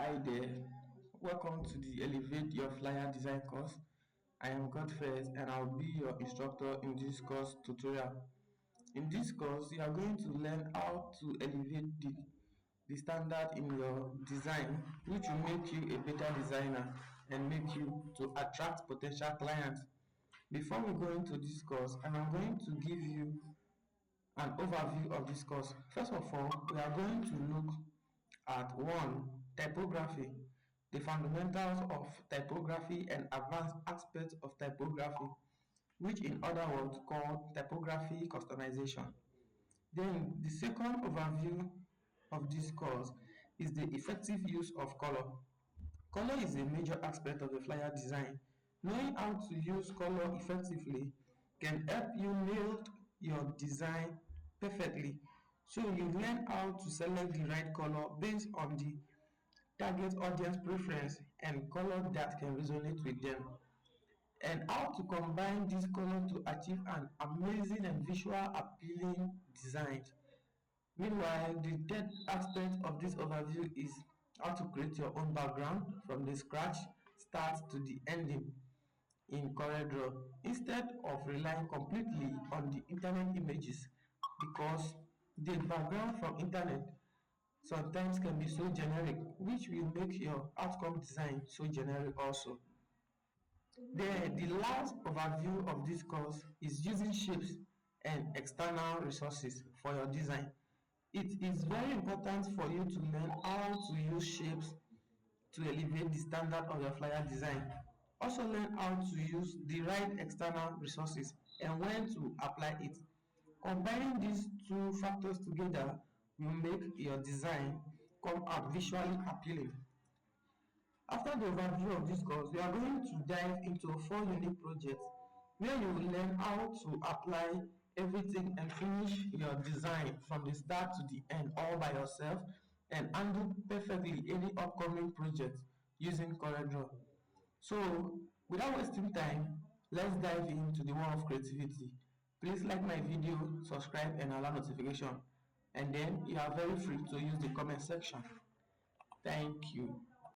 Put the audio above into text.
Hi there, welcome to the Elevate Your Flyer Design course. I am Godfrey and I'll be your instructor in this course tutorial. In this course, you are going to learn how to elevate the standard in your design, which will make you a better designer and make you to attract potential clients. Before we go into this course, I am going to give you an overview of this course. First of all, we are going to look at one, typography, the fundamentals of typography and advanced aspects of typography, which in other words called typography customization. Then the second overview of this course is the effective use of color. Color is a major aspect of the flyer design. Knowing how to use color effectively can help you nail your design perfectly. So you learn how to select the right color based on the target audience preference and color that can resonate with them, and how to combine this color to achieve an amazing and visual appealing design. Meanwhile, the third aspect of this overview is how to create your own background from the scratch start to the ending in corelDraw instead of relying completely on the internet images, because the background from internet sometimes can be so generic, which will make your outcome design so generic also. Then the last overview of this course is using shapes and external resources for your design. It is very important for you to learn how to use shapes to elevate the standard of your flyer design. Also learn how to use the right external resources and when to apply it. Combining these two factors together will make your design come out visually appealing. After the overview of this course, we are going to dive into four unique projects where you will learn how to apply everything and finish your design from the start to the end all by yourself and handle perfectly any upcoming project using corelDraw. So, without wasting time, let's dive into the world of creativity. Please like my video, subscribe and allow notification, and then you are very free to use the comment section. Thank you.